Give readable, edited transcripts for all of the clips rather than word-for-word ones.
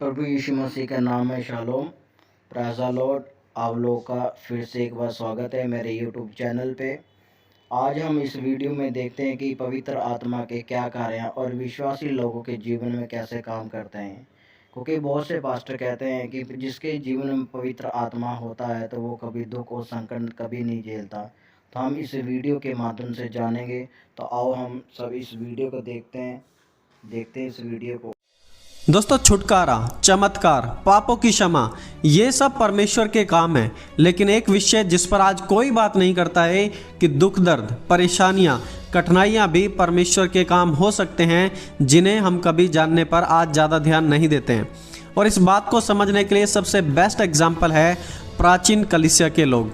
प्रभु यीशु मसीह का नाम है शालोम। Praise the Lord. आप लोगों का फिर से एक बार स्वागत है मेरे यूट्यूब चैनल पे। आज हम इस वीडियो में देखते हैं कि पवित्र आत्मा के क्या कार्य हैं और विश्वासी लोगों के जीवन में कैसे काम करते हैं। क्योंकि बहुत से पास्टर कहते हैं कि जिसके जीवन में पवित्र आत्मा होता है तो वो कभी दुख और संकट कभी नहीं झेलता। तो हम इस वीडियो के माध्यम से जानेंगे। तो आओ हम सब इस वीडियो को देखते हैं इस वीडियो को। दोस्तों, छुटकारा, चमत्कार, पापों की क्षमा, ये सब परमेश्वर के काम हैं। लेकिन एक विषय जिस पर आज कोई बात नहीं करता है कि दुख, दर्द, परेशानियां, कठिनाइयां भी परमेश्वर के काम हो सकते हैं, जिन्हें हम कभी जानने पर आज ज़्यादा ध्यान नहीं देते हैं। और इस बात को समझने के लिए सबसे बेस्ट एग्जाम्पल है प्राचीन कलीसिया के लोग।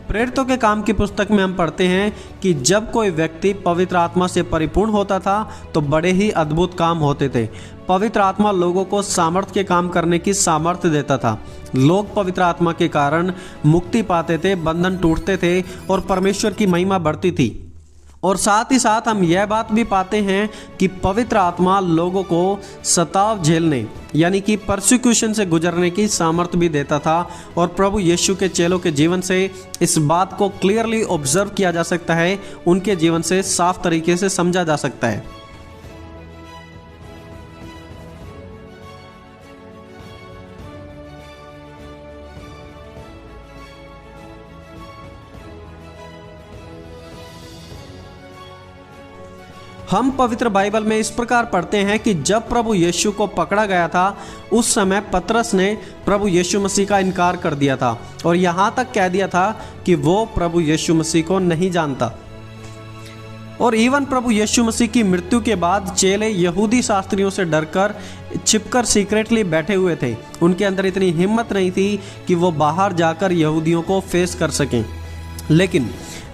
प्रेरितों के काम की पुस्तक में हम पढ़ते हैं कि जब कोई व्यक्ति पवित्र आत्मा से परिपूर्ण होता था तो बड़े ही अद्भुत काम होते थे। पवित्र आत्मा लोगों को सामर्थ्य के काम करने की सामर्थ्य देता था। लोग पवित्र आत्मा के कारण मुक्ति पाते थे, बंधन टूटते थे और परमेश्वर की महिमा बढ़ती थी। और साथ ही साथ हम यह बात भी पाते हैं कि पवित्र आत्मा लोगों को सताव झेलने यानी कि परसिक्यूशन से गुजरने की सामर्थ्य भी देता था। और प्रभु यीशु के चेलों के जीवन से इस बात को क्लियरली ऑब्जर्व किया जा सकता है, उनके जीवन से साफ तरीके से समझा जा सकता है। हम पवित्र बाइबल में इस प्रकार पढ़ते हैं कि जब प्रभु यीशु को पकड़ा गया था उस समय पतरस ने प्रभु यीशु मसीह का इनकार कर दिया था और यहाँ तक कह दिया था कि वो प्रभु यीशु मसीह को नहीं जानता। और इवन प्रभु यीशु मसीह की मृत्यु के बाद चेले यहूदी शास्त्रियों से डरकर छिपकर सीक्रेटली बैठे हुए थे। उनके अंदर इतनी हिम्मत नहीं थी कि वो बाहर जाकर यहूदियों को फेस कर सकें।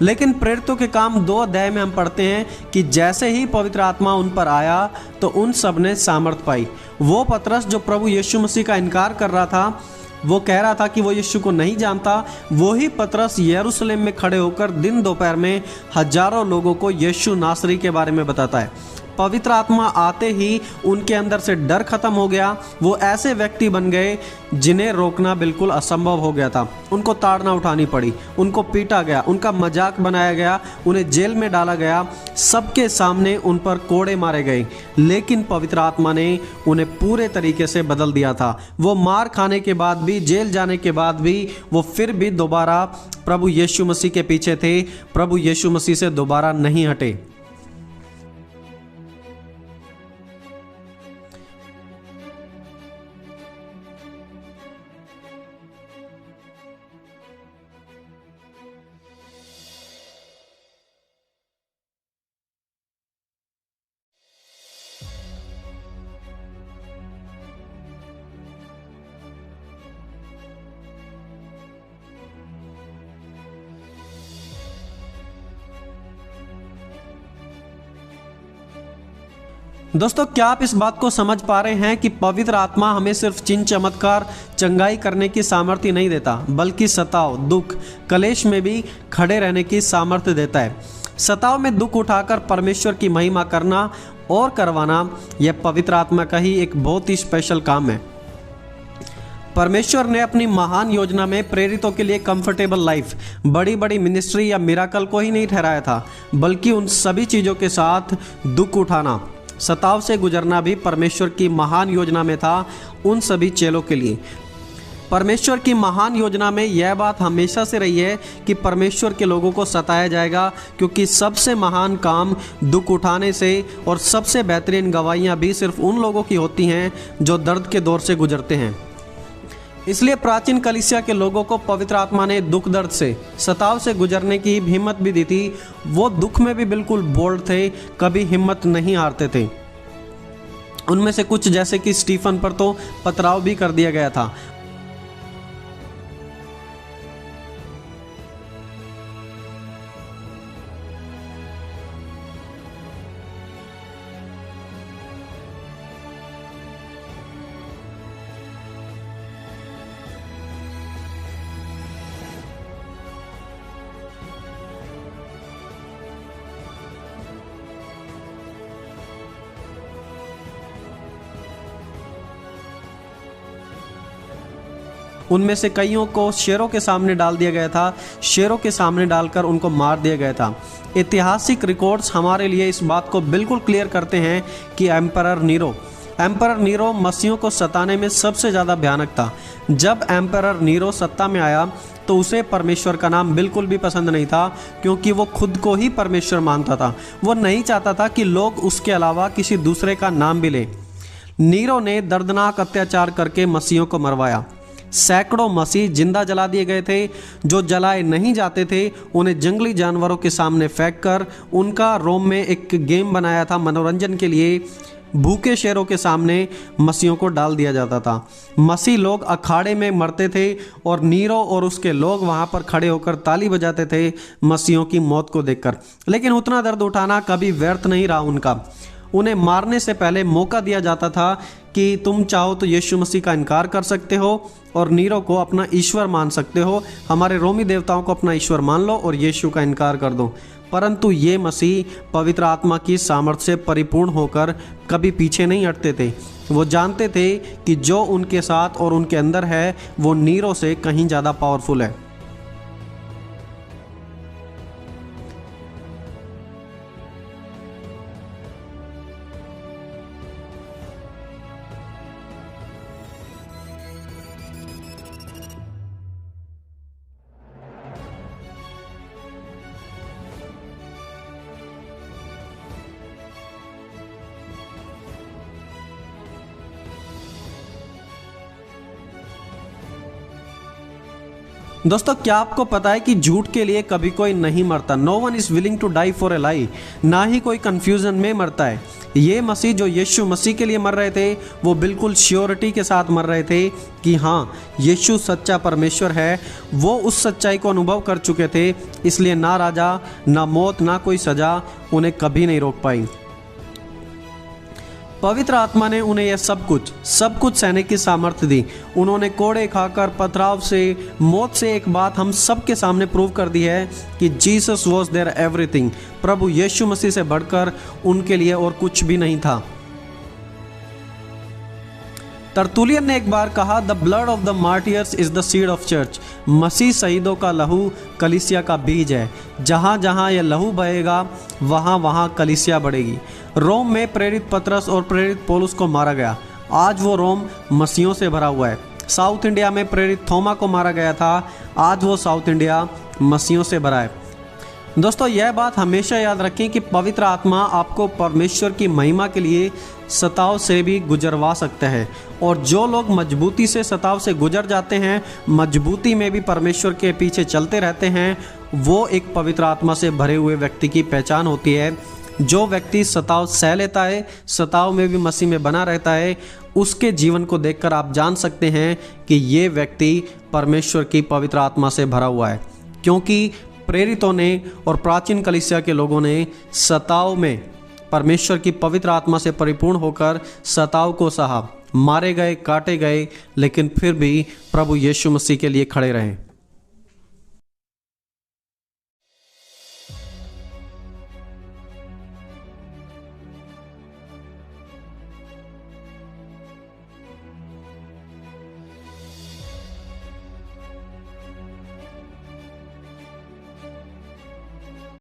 लेकिन प्रेरितों के काम 2 अध्याय में हम पढ़ते हैं कि जैसे ही पवित्र आत्मा उन पर आया तो उन सब ने सामर्थ पाई। वो पतरस जो प्रभु यीशु मसीह का इनकार कर रहा था, वो कह रहा था कि वो यीशु को नहीं जानता, वही पतरस यरूशलेम में खड़े होकर दिन दोपहर में हजारों लोगों को यीशु नासरी के बारे में बताता है। पवित्र आत्मा आते ही उनके अंदर से डर खत्म हो गया। वो ऐसे व्यक्ति बन गए जिन्हें रोकना बिल्कुल असंभव हो गया था। उनको ताड़ना उठानी पड़ी, उनको पीटा गया, उनका मजाक बनाया गया, उन्हें जेल में डाला गया, सबके सामने उन पर कोड़े मारे गए। लेकिन पवित्र आत्मा ने उन्हें पूरे तरीके से बदल दिया था। वो मार खाने के बाद भी, जेल जाने के बाद भी, वो फिर भी दोबारा प्रभु यीशु मसीह के पीछे थे, प्रभु यीशु मसीह से दोबारा नहीं हटे। दोस्तों, क्या आप इस बात को समझ पा रहे हैं कि पवित्र आत्मा हमें सिर्फ चिन्ह, चमत्कार, चंगाई करने की सामर्थ्य नहीं देता, बल्कि सताव, दुख, कलेश में भी खड़े रहने की सामर्थ्य देता है। सताव में दुख उठाकर परमेश्वर की महिमा करना और करवाना, यह पवित्र आत्मा का ही एक बहुत ही स्पेशल काम है। परमेश्वर ने अपनी महान योजना में प्रेरितों के लिए कंफर्टेबल लाइफ, बड़ी बड़ी मिनिस्ट्री या मिराकल को ही नहीं ठहराया था, बल्कि उन सभी चीज़ों के साथ दुख उठाना, सताव से गुजरना भी परमेश्वर की महान योजना में था उन सभी चेलों के लिए। परमेश्वर की महान योजना में यह बात हमेशा से रही है कि परमेश्वर के लोगों को सताया जाएगा, क्योंकि सबसे महान काम दुख उठाने से और सबसे बेहतरीन गवाहियाँ भी सिर्फ उन लोगों की होती हैं जो दर्द के दौर से गुजरते हैं। इसलिए प्राचीन कलीसिया के लोगों को पवित्र आत्मा ने दुख, दर्द से, सताव से गुजरने की हिम्मत भी दी थी। वो दुख में भी बिल्कुल बोल्ड थे, कभी हिम्मत नहीं हारते थे। उनमें से कुछ जैसे कि स्टीफन पर तो पथराव भी कर दिया गया था। उनमें से कईयों को शेरों के सामने डाल दिया गया था, शेरों के सामने डालकर उनको मार दिया गया था। ऐतिहासिक रिकॉर्ड्स हमारे लिए इस बात को बिल्कुल क्लियर करते हैं कि एम्परर नीरो मसीहों को सताने में सबसे ज़्यादा भयानक था। जब एम्परर नीरो सत्ता में आया तो उसे परमेश्वर का नाम बिल्कुल भी पसंद नहीं था, क्योंकि वो खुद को ही परमेश्वर मानता था। वो नहीं चाहता था कि लोग उसके अलावा किसी दूसरे का नाम भी लें। नीरो ने दर्दनाक अत्याचार करके मसीहों को मरवाया। सैकड़ों मसीह जिंदा जला दिए गए थे। जो जलाए नहीं जाते थे उन्हें जंगली जानवरों के सामने फेंककर उनका रोम में एक गेम बनाया था मनोरंजन के लिए। भूखे शेरों के सामने मसीहों को डाल दिया जाता था। मसीह लोग अखाड़े में मरते थे और नीरो और उसके लोग वहां पर खड़े होकर ताली बजाते थे मसीहों की मौत को देखकर। लेकिन उतना दर्द उठाना कभी व्यर्थ नहीं रहा उनका। उन्हें मारने से पहले मौका दिया जाता था कि तुम चाहो तो यीशु मसीह का इनकार कर सकते हो और नीरो को अपना ईश्वर मान सकते हो, हमारे रोमी देवताओं को अपना ईश्वर मान लो और यीशु का इनकार कर दो। परंतु ये मसीह पवित्र आत्मा की सामर्थ्य से परिपूर्ण होकर कभी पीछे नहीं हटते थे। वो जानते थे कि जो उनके साथ और उनके अंदर है वो नीरो से कहीं ज़्यादा पावरफुल है। दोस्तों, क्या आपको पता है कि झूठ के लिए कभी कोई नहीं मरता। No one is willing to die for a lie. ना ही कोई कंफ्यूजन में मरता है। ये मसीह जो यीशु मसीह के लिए मर रहे थे वो बिल्कुल श्योरिटी के साथ मर रहे थे कि हाँ, यीशु सच्चा परमेश्वर है। वो उस सच्चाई को अनुभव कर चुके थे, इसलिए ना राजा, ना मौत, ना कोई सजा उन्हें कभी नहीं रोक पाई। पवित्र आत्मा ने उन्हें यह सब कुछ सहने की सामर्थ्य दी। उन्होंने कोड़े खाकर, पथराव से, मौत से एक बात हम सब के सामने प्रूव कर दी है कि जीसस वॉज देयर एवरीथिंग। प्रभु यीशु मसीह से बढ़कर उनके लिए और कुछ भी नहीं था। तरतुलियन ने एक बार कहा, the blood of the martyrs is the seed of church. मसीह शहीदों का लहू कलीसिया का बीज है। जहाँ जहाँ यह लहू बहेगा वहाँ वहाँ कलीसिया बढ़ेगी। रोम में प्रेरित पतरस और प्रेरित पौलुस को मारा गया। आज वो रोम मसीहों से भरा हुआ है। साउथ इंडिया में प्रेरित थोमा को मारा गया था। आज वो साउथ इंडिया मसीहों से भरा है। दोस्तों, यह बात हमेशा याद रखें कि पवित्र आत्मा आपको परमेश्वर की महिमा के लिए सताव से भी गुजरवा सकता है। और जो लोग मजबूती से सताव से गुजर जाते हैं, मजबूती में भी परमेश्वर के पीछे चलते रहते हैं, वो एक पवित्र आत्मा से भरे हुए व्यक्ति की पहचान होती है। जो व्यक्ति सताव सह लेता है, सताव में भी मसीह में बना रहता है, उसके जीवन को देखकर आप जान सकते हैं कि ये व्यक्ति परमेश्वर की पवित्र आत्मा से भरा हुआ है। क्योंकि प्रेरितों ने और प्राचीन कलीसिया के लोगों ने सताव में परमेश्वर की पवित्र आत्मा से परिपूर्ण होकर सताव को सहा, मारे गए, काटे गए, लेकिन फिर भी प्रभु यीशु मसीह के लिए खड़े रहे।